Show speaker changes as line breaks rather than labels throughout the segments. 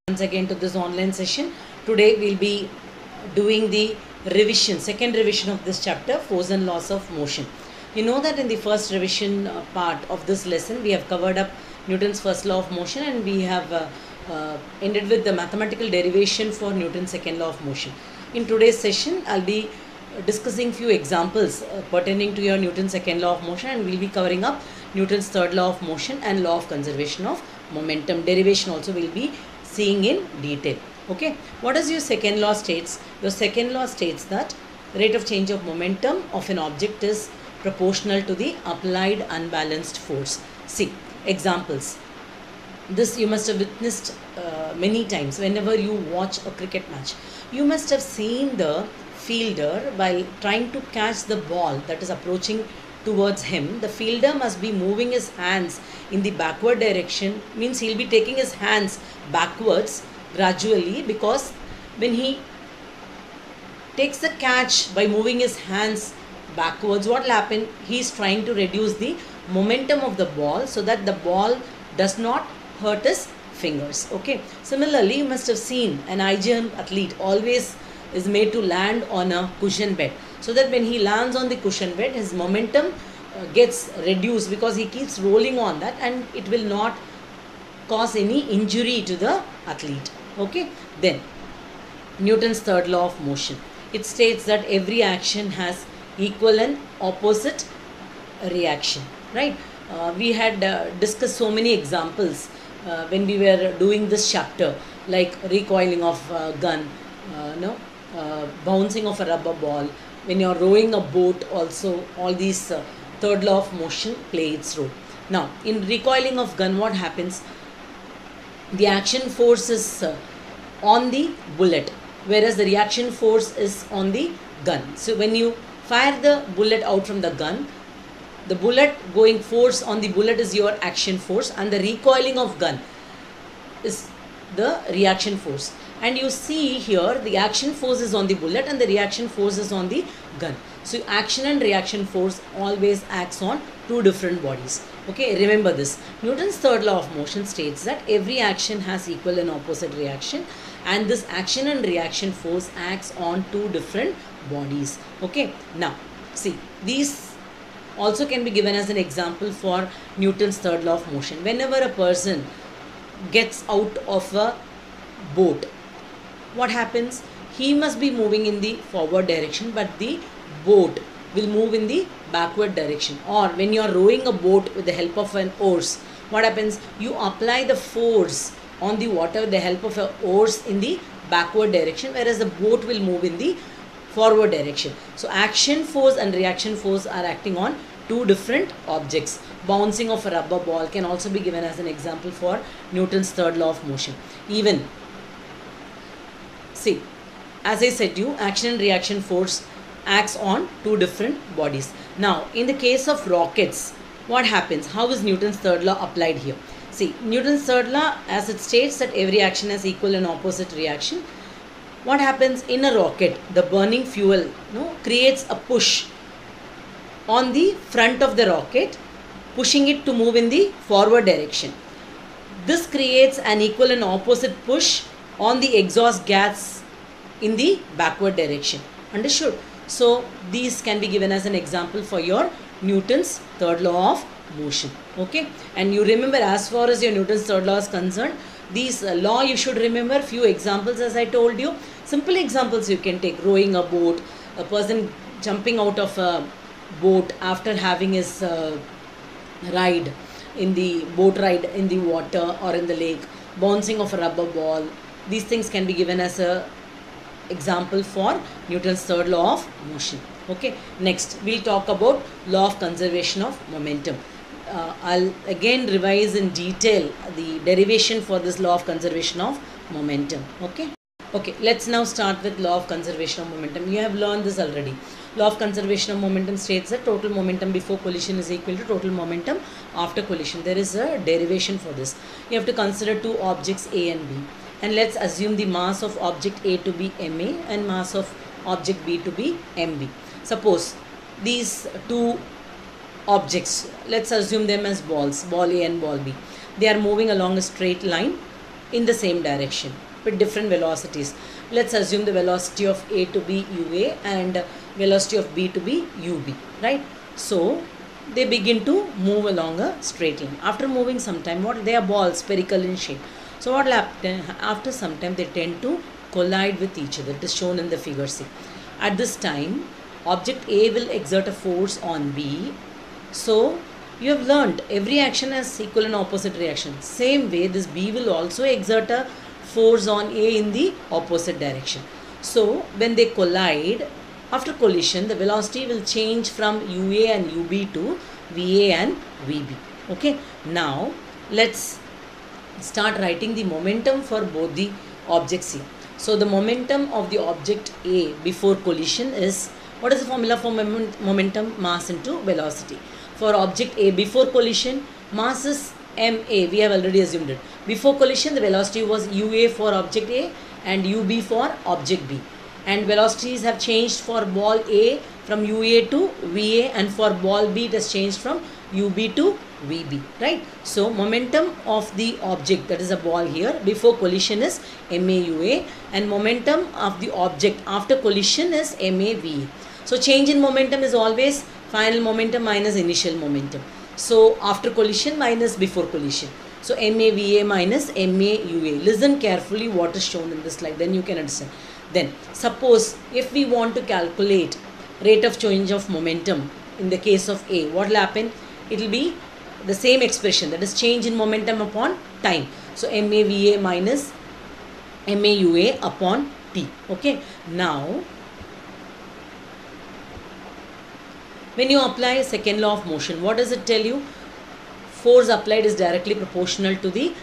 Once again to this online session. Today we'll be doing the second revision of this chapter, force and laws of motion. You know that in the first revision part of this lesson we have covered up Newton's first law of motion, and we have ended with the mathematical derivation for Newton's second law of motion. In today's session I'll be discussing few examples pertaining to your Newton's second law of motion, and we'll be covering up Newton's third law of motion and law of conservation of momentum. Derivation also will be seeing in detail. Okay, what does your second law states? Your second law states that rate of change of momentum of an object is proportional to the applied unbalanced force. See examples. This you must have witnessed many times whenever you watch a cricket match. You must have seen the fielder, while trying to catch the ball that is approaching towards him, the fielder must be moving his hands in the backward direction. Means he'll be taking his hands backwards gradually, because when he takes the catch by moving his hands backwards, what will happen? He is trying to reduce the momentum of the ball so that the ball does not hurt his fingers. Okay, similarly you must have seen an high jump athlete always is made to land on a cushion bed, so that when he lands on the cushion bed his momentum gets reduced, because he keeps rolling on that and it will not cause any injury to the athlete. Okay, then Newton's third law of motion, it states that every action has equal and opposite reaction, right? We had discussed so many examples when we were doing this chapter, like recoiling of gun, bouncing of a rubber ball, when you're rowing a boat also, all these third law of motion play its role. Now in recoiling of gun, what happens? The action force is on the bullet, whereas the reaction force is on the gun. So when you fire the bullet out from the gun, the bullet going force on the bullet is your action force, and the recoiling of gun is the reaction force. And you see here the action force is on the bullet and the reaction force is on the gun. So action and reaction force always acts on two different bodies. Okay, remember this. Newton's third law of motion states that every action has equal and opposite reaction, and this action and reaction force acts on two different bodies. Okay, now see, these also can be given as an example for Newton's third law of motion. Whenever a person gets out of a boat, what happens? He must be moving in the forward direction, but the boat will move in the backward direction. Or when you are rowing a boat with the help of an oars, what happens? You apply the force on the water with the help of a oars in the backward direction, whereas the boat will move in the forward direction. So action force and reaction force are acting on two different objects. Bouncing of a rubber ball can also be given as an example for Newton's third law of motion. Even see, as I said you, action and reaction force acts on two different bodies. Now in the case of rockets, what happens? How is Newton's third law applied here? See, Newton's third law, as it states that every action has equal and opposite reaction. What happens in a rocket? The burning fuel creates a push on the front of the rocket, pushing it to move in the forward direction. This creates an equal and opposite push on the exhaust gas in the backward direction. Understood? So these can be given as an example for your Newton's third law of motion. Okay, and you remember, as far as your Newton's third law is concerned, these law you should remember few examples, as I told you. Simple examples you can take: rowing a boat, a person jumping out of a boat after having his ride in the boat ride in the water or in the lake, bouncing of a rubber ball. These things can be given as a example for Newton's third law of motion. Okay, next we'll talk about law of conservation of momentum. I'll again revise in detail the derivation for this law of conservation of momentum. Okay, let's now start with law of conservation of momentum. You have learned this already. Law of conservation of momentum states that total momentum before collision is equal to total momentum after collision. There is a derivation for this. You have to consider two objects A and B, and let's assume the mass of object A to be MA and mass of object B to be MB. Suppose these two objects, let's assume them as balls, ball A and ball B. They are moving along a straight line in the same direction with different velocities. Let's assume the velocity of A to be UA and velocity of B to be UB, right? So they begin to move along a straight line. After moving some time, they are balls, spherical in shape. So what will happen? After some time, they tend to collide with each other. It is shown in the figure C. At this time, object A will exert a force on B. So you have learned every action has equal and opposite reaction. Same way, this B will also exert a force on A in the opposite direction. So when they collide, after collision, the velocity will change from UA and UB to VA and VB. Okay. Now let's start writing the momentum for both the objects here. So the momentum of the object A before collision is, what is the formula for momentum? Mass into velocity. For object A before collision, mass is ma. We have already assumed it. Before collision, the velocity was UA for object A and UB for object B. And velocities have changed for ball A from UA to VA, and for ball B it has changed from UB to VB, right? So momentum of the object, that is a ball here, before collision is MAUA, and momentum of the object after collision is MAVA. So change in momentum is always final momentum minus initial momentum. So after collision minus before collision. So MAVA minus MAUA. Listen carefully what is shown in this slide, then you can understand. Then suppose if we want to calculate rate of change of momentum in the case of A, what will happen? It will be the same expression, that is change in momentum upon time. So MAVA minus MAUA upon T. Okay. Now when you apply second law of motion, what does it tell you? Force applied is directly proportional to the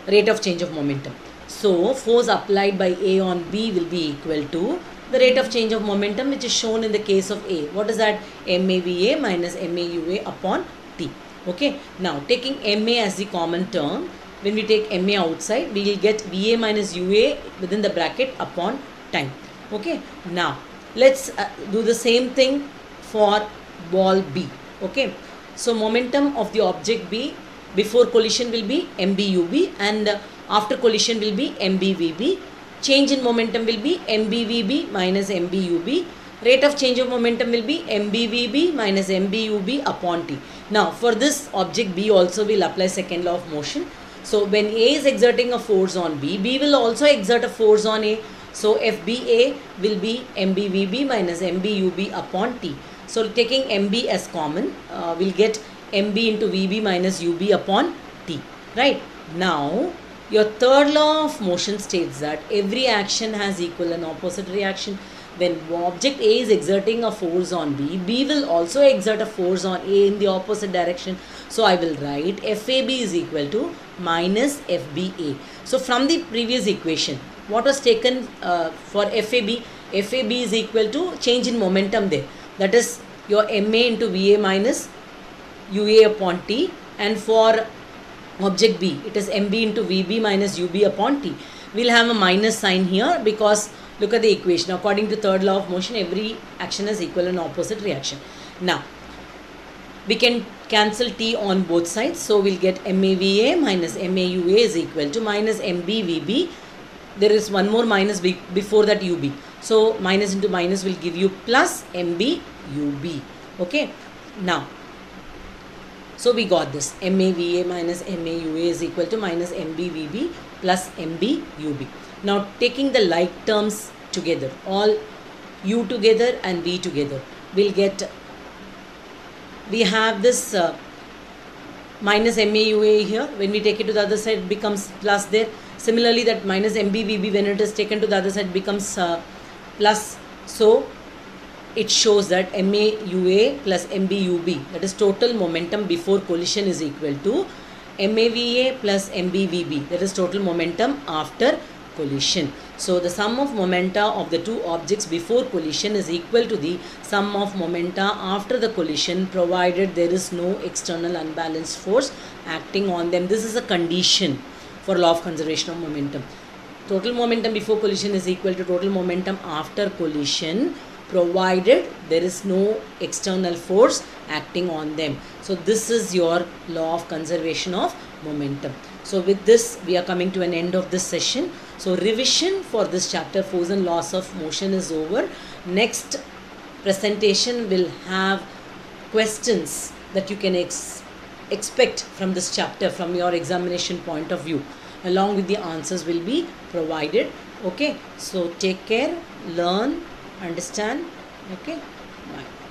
rate of change of momentum. So force applied by A on B will be equal to the rate of change of momentum, which is shown in the case of A. What is that? MAVA minus MAUA upon T. Okay. Now taking MA as the common term, when we take MA outside, we will get VA minus UA within the bracket upon time. Okay. Now let's do the same thing for ball B. Okay. So momentum of the object B before collision will be MBUB, and after collision will be MBVB. Change in momentum will be MBVB minus MBUB. Rate of change of momentum will be MBVB minus MBUB upon T. Now for this object B also we will apply second law of motion. So when A is exerting a force on B, B will also exert a force on A. So FBA will be MBVB minus MBUB upon T. So taking MB as common, we'll get MB into VB minus UB upon T. Right. Now your third law of motion states that every action has equal and opposite reaction. When object A is exerting a force on B, B will also exert a force on A in the opposite direction. So I will write FAB is equal to minus FBA. So from the previous equation, what was taken for FAB? FAB is equal to change in momentum there. That is your MA into VA minus UA upon T, and for object B it is MB into VB minus UB upon T. We will have a minus sign here because look at the equation. According to third law of motion, every action has equal and opposite reaction. Now we can cancel T on both sides. So we will get MAVA minus MAUA is equal to minus MBVB. There is one more minus before that UB. So minus into minus will give you plus MBUB. Okay. Now so we got this MAVA minus MAUA is equal to minus MBVB plus MBUB. Now taking the like terms together, all U together and V together, we'll get, we have this minus MAUA here. When we take it to the other side, it becomes plus there. Similarly, that minus MBVB, when it is taken to the other side, becomes plus. So it shows that MAUA plus MBUB, that is total momentum before collision, is equal to MAVA plus MBVB, that is total momentum after collision. So the sum of momenta of the two objects before collision is equal to the sum of momenta after the collision, provided there is no external unbalanced force acting on them. This is a condition for law of conservation of momentum. Total momentum before collision is equal to total momentum after collision, provided there is no external force acting on them. So this is your law of conservation of momentum. So with this, we are coming to an end of this session. So revision for this chapter, force and laws of motion, is over. Next presentation will have questions that you can expect from this chapter from your examination point of view. Along with the answers will be provided. Okay, so take care, learn, understand. Okay, bye.